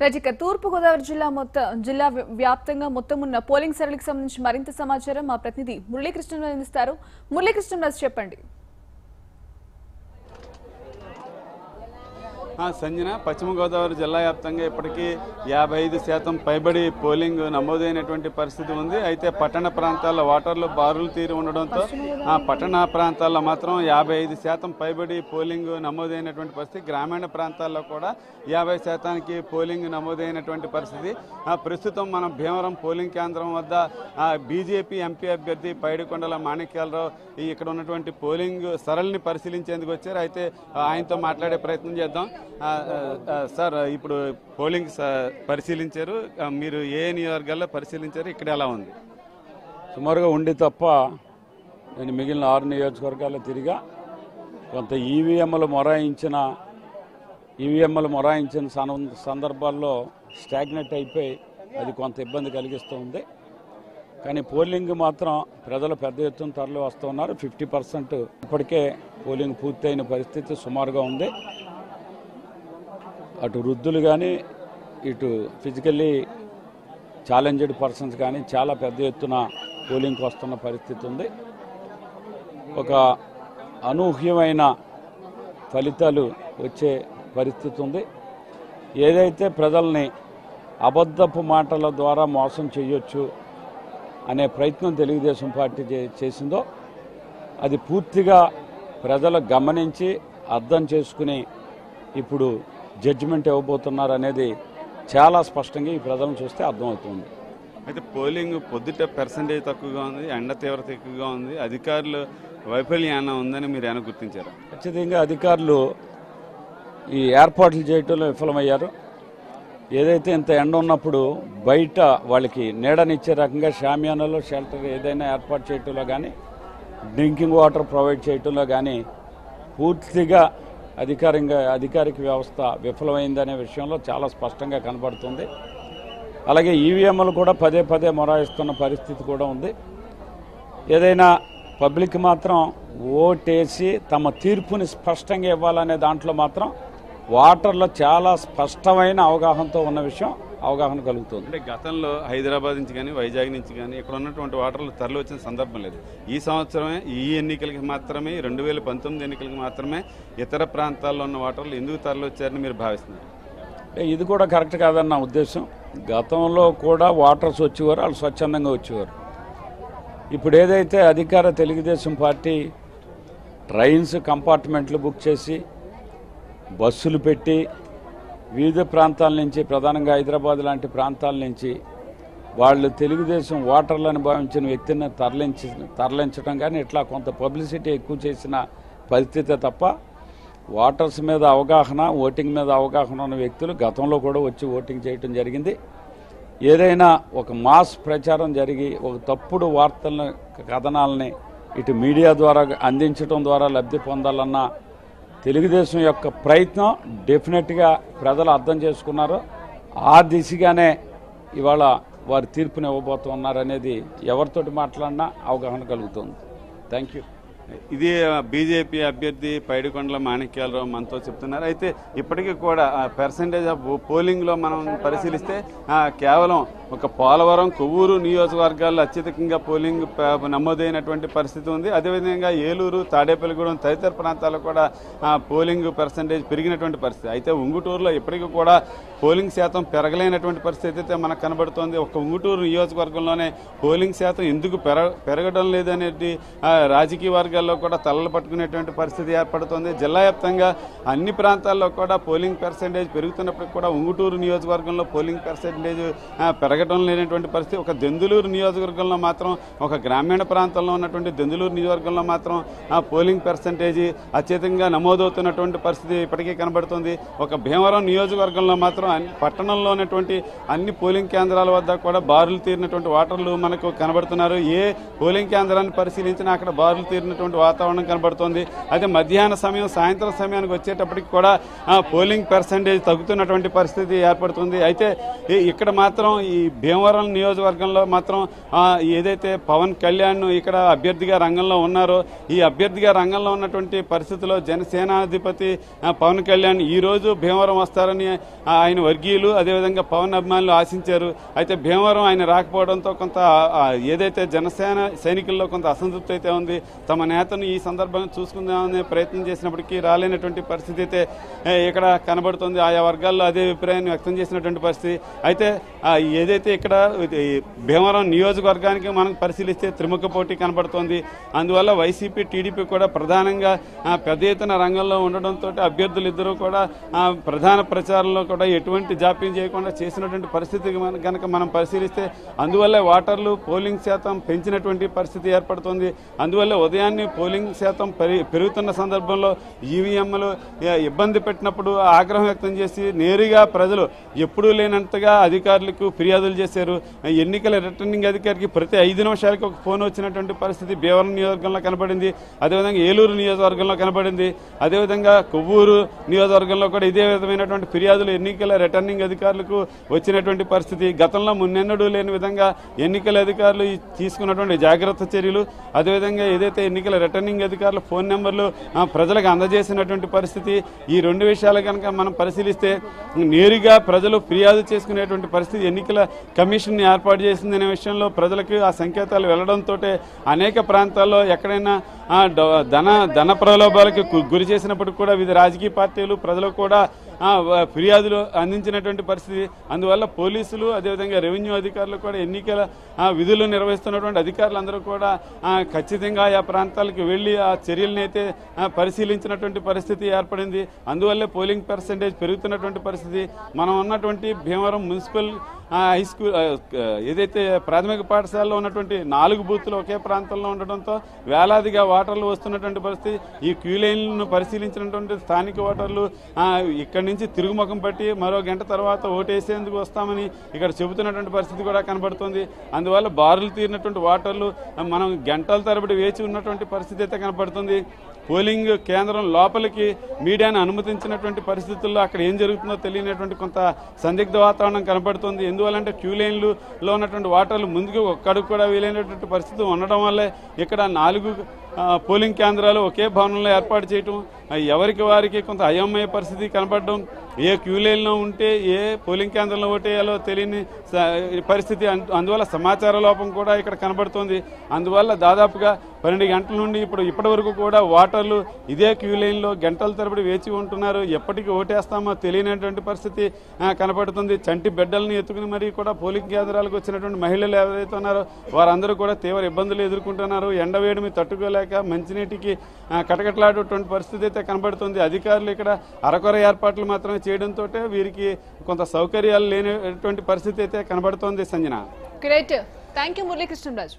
రజిక తూర్పుగోదావరి జిల్లా వ్యాప్తంగా మొత్తం ఉన్న పోలింగ్ సరళికి సంబంధించి మరింత సమాచారం మా ప్రతినిధి మురళీకృష్ణరాజు అందిస్తారు. మురళీకృష్ణరాజు చెప్పండి. సంజన, పశ్చిమ గోదావరి జిల్లా వ్యాప్తంగా ఇప్పటికీ 55% పైబడి పోలింగ్ నమోదైనటువంటి పరిస్థితి ఉంది. అయితే పట్టణ ప్రాంతాల్లో ఓటర్లు బారులు తీరి ఉండడంతో పట్టణ ప్రాంతాల్లో మాత్రం 55% పైబడి పోలింగ్ నమోదైనటువంటి పరిస్థితి. గ్రామీణ ప్రాంతాల్లో కూడా 50%కి పోలింగ్ నమోదైనటువంటి పరిస్థితి. ప్రస్తుతం మనం భీమవరం పోలింగ్ కేంద్రం వద్ద బీజేపీ ఎంపీ అభ్యర్థి పైడికొండల మాణిక్యాలరావు ఇక్కడ ఉన్నటువంటి పోలింగ్ సరళిని పరిశీలించేందుకు వచ్చారు. అయితే ఆయనతో మాట్లాడే ప్రయత్నం చేద్దాం. సార్, ఇప్పుడు పోలింగ్ పరిశీలించారు, మీరు ఏ నియోజకవర్గాల్లో పరిశీలించారు, ఇక్కడ ఎలా ఉంది? సుమారుగా ఉండి తప్ప నేను మిగిలిన 6 నియోజకవర్గాల్లో తిరిగా కొంత ఈవీఎంలు మొరాయించిన సందర్భాల్లో స్టాగ్నెట్ అయిపోయి అది కొంత ఇబ్బంది కలిగిస్తూ ఉంది. కానీ పోలింగ్ మాత్రం ప్రజలు పెద్ద ఎత్తున తరలి వస్తూ ఉన్నారు. 50% ఇప్పటికే పోలింగ్ పూర్తయిన పరిస్థితి సుమారుగా ఉంది. అటు వృద్ధులు కానీ ఇటు ఫిజికల్లీ ఛాలెంజ్డ్ పర్సన్స్ కానీ చాలా పెద్ద ఎత్తున పోలింగ్కి వస్తున్న పరిస్థితి ఉంది. ఒక అనూహ్యమైన ఫలితాలు వచ్చే పరిస్థితి ఉంది. ఏదైతే ప్రజల్ని అబద్ధపు మాటల ద్వారా మోసం చేయొచ్చు అనే ప్రయత్నం తెలుగుదేశం పార్టీ చేసిందో అది పూర్తిగా ప్రజలు గమనించి అర్థం చేసుకుని ఇప్పుడు జడ్జిమెంట్ ఇవ్వబోతున్నారు అనేది చాలా స్పష్టంగా ఈ ప్రజలను చూస్తే అర్థమవుతుంది. అయితే పోలింగ్ పొద్దుట పర్సంటేజ్ తక్కువగా ఉంది, ఎండ తీవ్రత ఎక్కువగా ఉంది, అధికారులు వైఫల్యం ఉందని మీరు ఏమైనా గుర్తించారు? ఖచ్చితంగా అధికారులు ఈ ఏర్పాట్లు చేయటంలో విఫలమయ్యారు. ఏదైతే ఇంత ఎండ ఉన్నప్పుడు బయట వాళ్ళకి నీడనిచ్చే రకంగా షామియానాలో షెల్టర్ ఏదైనా ఏర్పాటు చేయటంలో కానీ డ్రింకింగ్ వాటర్ ప్రొవైడ్ చేయటంలో కానీ పూర్తిగా అధికారిక వ్యవస్థ విఫలమైందనే విషయంలో చాలా స్పష్టంగా కనబడుతుంది. అలాగే ఈవీఎంలు కూడా పదే మొరాయిస్తున్న పరిస్థితి కూడా ఉంది. ఏదైనా పబ్లిక్ మాత్రం ఓటేసి తమ తీర్పుని స్పష్టంగా ఇవ్వాలనే దాంట్లో మాత్రం ఓటర్లో చాలా స్పష్టమైన అవగాహనతో ఉన్న విషయం అవగాహన కలుగుతుంది. అంటే గతంలో హైదరాబాద్ నుంచి కానీ వైజాగ్ నుంచి కానీ ఇక్కడ ఉన్నటువంటి ఓటర్లు తరలి వచ్చిన సందర్భం లేదు. ఈ సంవత్సరమే ఈ ఎన్నికలకి మాత్రమే 2019 ఎన్నికలకి మాత్రమే ఇతర ప్రాంతాల్లో ఉన్న ఓటర్లు ఎందుకు తరలి వచ్చారని మీరు భావిస్తున్నారు? ఇది కూడా కరెక్ట్ కాదని నా ఉద్దేశం. గతంలో కూడా ఓటర్స్ వచ్చేవారు, వాళ్ళు స్వచ్ఛందంగా వచ్చేవారు. ఇప్పుడు ఏదైతే అధికార తెలుగుదేశం పార్టీ ట్రైన్స్ కంపార్ట్మెంట్లు బుక్ చేసి బస్సులు పెట్టి వివిధ ప్రాంతాల నుంచి, ప్రధానంగా హైదరాబాద్ లాంటి ప్రాంతాల నుంచి వాళ్ళు తెలుగుదేశం ఓటర్లను భావించిన వ్యక్తిని తరలించడం కానీ ఇట్లా కొంత పబ్లిసిటీ ఎక్కువ చేసిన పరిస్థితే తప్ప ఓటర్స్ మీద అవగాహన, ఓటింగ్ మీద అవగాహన ఉన్న వ్యక్తులు గతంలో కూడా వచ్చి ఓటింగ్ చేయడం జరిగింది. ఏదైనా ఒక మాస్ ప్రచారం జరిగి ఒక తప్పుడు వార్తలను, కథనాలని ఇటు మీడియా ద్వారా అందించడం ద్వారా లబ్ధి పొందాలన్న తెలుగుదేశం యొక్క ప్రయత్నం డెఫినెట్గా ప్రజలు అర్థం చేసుకున్నారు. ఆ దిశగానే ఇవాళ వారి తీర్పుని ఇవ్వబోతున్నారనేది ఎవరితోటి మాట్లాడినా అవగాహన కలుగుతుంది. Thank you. ఇది బీజేపీ అభ్యర్థి పైడికొండల మాణిక్యాలరావు మనతో చెప్తున్నారు. అయితే ఇప్పటికీ కూడా పర్సంటేజ్ ఆఫ్ పోలింగ్లో మనం పరిశీలిస్తే కేవలం ఒక పోలవరం, కొవ్వూరు నియోజకవర్గాల్లో అత్యధికంగా పోలింగ్ నమోదైనటువంటి పరిస్థితి ఉంది. అదేవిధంగా ఏలూరు, తాడేపల్లిగూడెం తదితర ప్రాంతాల్లో కూడా పోలింగ్ పర్సంటేజ్ పెరిగినటువంటి పరిస్థితి. అయితే ఉంగుటూరులో ఇప్పటికీ కూడా పోలింగ్ శాతం పెరగలేనటువంటి పరిస్థితి అయితే మనకు కనబడుతోంది. ఒక ఉంగుటూరు నియోజకవర్గంలోనే పోలింగ్ శాతం ఎందుకు పెరగడం లేదనేది రాజకీయ వర్గాల్లో కూడా తలలు పట్టుకునేటువంటి పరిస్థితి ఏర్పడుతోంది. జిల్లా వ్యాప్తంగా అన్ని ప్రాంతాల్లో కూడా పోలింగ్ పర్సంటేజ్ పెరుగుతున్నప్పటికీ కూడా ఉంగుటూరు నియోజకవర్గంలో పోలింగ్ పర్సంటేజ్ పెరగడం లేనటువంటి పరిస్థితి. ఒక దెందులూరు నియోజకవర్గంలో మాత్రం, ఒక గ్రామీణ ప్రాంతంలో ఉన్నటువంటి దెందులూరు నియోజకవర్గంలో మాత్రం పోలింగ్ పర్సంటేజ్ అత్యధికంగా నమోదవుతున్నటువంటి పరిస్థితి ఇప్పటికీ కనబడుతుంది. ఒక భీమవరం నియోజకవర్గంలో మాత్రం పట్టణంలో ఉన్నటువంటి అన్ని పోలింగ్ కేంద్రాల వద్ద కూడా బారులు తీరినటువంటి ఓటర్లు మనకు కనబడుతున్నారు. ఏ పోలింగ్ కేంద్రాన్ని పరిశీలించినా అక్కడ బారులు తీరినటువంటి వాతావరణం కనబడుతోంది. అయితే మధ్యాహ్న సమయం, సాయంత్రం సమయానికి వచ్చేటప్పటికి కూడా పోలింగ్ పర్సంటేజ్ తగ్గుతున్నటువంటి పరిస్థితి ఏర్పడుతుంది. అయితే ఇక్కడ మాత్రం ఈ భీమవరం నియోజకవర్గంలో మాత్రం ఏదైతే పవన్ కళ్యాణ్ ఇక్కడ అభ్యర్థిగా రంగంలో ఉన్నారో ఈ అభ్యర్థిగా రంగంలో ఉన్నటువంటి పరిస్థితుల్లో జనసేనాధిపతి పవన్ కళ్యాణ్ ఈ రోజు భీమవరం వస్తారని ఆయన వర్గీయులు అదేవిధంగా పవన్ అభిమానులు ఆశించారు. అయితే భీమవరం ఆయన రాకపోవడంతో కొంత ఏదైతే జనసేన సైనికుల్లో కొంత అసంతృప్తి అయితే ఉంది. తమ నేతను ఈ సందర్భంగా చూసుకుందామనే ప్రయత్నం చేసినప్పటికీ రాలేనటువంటి పరిస్థితి అయితే ఇక్కడ కనబడుతుంది. ఆయా వర్గాల్లో అదే అభిప్రాయాన్ని వ్యక్తం చేసినటువంటి పరిస్థితి. అయితే ఏదైతే ఇక్కడ భీమవరం నియోజకవర్గానికి మనం పరిశీలిస్తే త్రిముఖ పోటీ కనబడుతోంది. అందువల్ల వైసీపీ టీడీపీ కూడా ప్రధానంగా పెద్ద ఎత్తున రంగంలో ఉండడంతో అభ్యర్థులు ఇద్దరూ కూడా ప్రధాన ప్రచారంలో కూడా ఎటువంటి జాప్యం చేయకుండా చేసినటువంటి పరిస్థితి కనుక మనం పరిశీలిస్తే అందువల్ల ఓటర్లు పోలింగ్ శాతం పెంచినటువంటి పరిస్థితి ఏర్పడుతుంది. అందువల్ల ఉదయాన్నే పోలింగ్ శాతం పెరుగుతున్న సందర్భంలో ఈవీఎంలు ఇబ్బంది పెట్టినప్పుడు ఆగ్రహం వ్యక్తం చేసి నేరుగా ప్రజలు ఎప్పుడూ లేనంతగా అధికారులకు ఫిర్యాదులు చేశారు. ఎన్నికల రిటర్నింగ్ అధికారికి ప్రతి 5 నిమిషాలకు ఒక ఫోన్ వచ్చినటువంటి పరిస్థితి భీమవరం నియోజకవర్గంలో కనబడింది. అదేవిధంగా ఏలూరు నియోజకవర్గంలో కనబడింది. అదేవిధంగా కొవ్వూరు నియోజకవర్గంలో కూడా ఇదే విధమైనటువంటి ఫిర్యాదులు ఎన్నికల రిటర్నింగ్ అధికారులకు వచ్చినటువంటి పరిస్థితి. గతంలో మున్నెన్నడూ లేని విధంగా ఎన్నికల అధికారులు తీసుకున్నటువంటి జాగ్రత్త చర్యలు అదేవిధంగా ఏదైతే ఎన్నికల రిటర్నింగ్ అధికారులు ఫోన్ నెంబర్లు ప్రజలకు అందజేసినటువంటి పరిస్థితి ఈ 2 విషయాలు కనుక మనం పరిశీలిస్తే నేరుగా ప్రజలు ఫిర్యాదు చేసుకునేటువంటి పరిస్థితి ఎన్నికల కమిషన్ ఏర్పాటు చేసిందనే విషయంలో ప్రజలకు ఆ సంకేతాలు వెళ్లడంతో అనేక ప్రాంతాల్లో ఎక్కడైనా ధన ప్రలోభాలకు గురి చేసినప్పటికీ కూడా వివిధ రాజకీయ పార్టీలు ప్రజలు కూడా ఫిర్యాదులు అందించినటువంటి పరిస్థితి. అందువల్ల పోలీసులు అదేవిధంగా రెవెన్యూ అధికారులు కూడా ఎన్నికల విధులు నిర్వహిస్తున్నటువంటి అధికారులందరూ కూడా ఖచ్చితంగా ఆ ప్రాంతాలకు వెళ్లి ఆ చర్యలను అయితే పరిశీలించినటువంటి పరిస్థితి ఏర్పడింది. అందువల్లే పోలింగ్ పర్సెంటేజ్ పెరుగుతున్నటువంటి పరిస్థితి. మనం ఉన్నటువంటి భీమవరం మున్సిపల్ హై స్కూల్ ఏదైతే ప్రాథమిక పాఠశాలలో ఉన్నటువంటి 4 బూత్లు ఒకే ప్రాంతంలో ఉండడంతో వేలాదిగా ఓటర్లు వస్తున్నటువంటి పరిస్థితి. ఈ క్యూ లైన్లను పరిశీలించినటువంటి స్థానిక ఓటర్లు ఇక్కడి నుంచి తిరుగుముఖం పట్టి మరో గంట తర్వాత ఓటేసేందుకు వస్తామని ఇక్కడ చెబుతున్నటువంటి పరిస్థితి కూడా కనబడుతుంది. అందువల్ల బారులు తీరినటువంటి ఓటర్లు మనం గంటల తరబడి వేచి ఉన్నటువంటి పరిస్థితి అయితే కనబడుతుంది. పోలింగ్ కేంద్రం లోపలికి మీడియాను అనుమతించినటువంటి పరిస్థితుల్లో అక్కడ ఏం జరుగుతుందో తెలియనటువంటి కొంత సందిగ్ధ వాతావరణం కనబడుతుంది. ఎందువల్లంటే క్యూ లైన్లలో ఉన్నటువంటి ఓటర్లు ముందుకు ఒక్కడికి కూడా వీలైనటువంటి పరిస్థితి ఉండడం వల్లే ఇక్కడ 4 పోలింగ్ కేంద్రాలు ఒకే భవనంలో ఏర్పాటు చేయటం ఎవరికి వారికి కొంత అయోమయ పరిస్థితి కనపడడం ఏ క్యూ లైన్లో ఉంటే ఏ పోలింగ్ కేంద్రంలో ఓటేయాలో తెలియని పరిస్థితి. అందువల్ల సమాచార లోపం కూడా ఇక్కడ కనబడుతోంది. అందువల్ల దాదాపుగా 12 గంటల నుండి ఇప్పటి వరకు కూడా ఓటర్లు ఇదే క్యూ లైన్లో గంటల తరబడి వేచి ఉంటున్నారు. ఎప్పటికీ ఓటేస్తామో తెలియనటువంటి పరిస్థితి కనపడుతుంది. చంటి బిడ్డలను ఎత్తుకుని మరీ కూడా పోలింగ్ కేంద్రాలకు వచ్చినటువంటి మహిళలు ఎవరైతే ఉన్నారో వారందరూ కూడా తీవ్ర ఇబ్బందులు ఎదుర్కొంటున్నారు. ఎండవేడిమి తట్టుకోలేక మంచినీటికి కటకట్లాడేటువంటి పరిస్థితి అయితే కనబడుతుంది. అధికారులు ఇక్కడ అరకొర ఏర్పాట్లు మాత్రమే చేయడంతో వీరికి కొంత సౌకర్యాలు లేనటువంటి పరిస్థితి అయితే కనబడుతోంది. Sanjana. Great, thank you Murali Krishna Raju.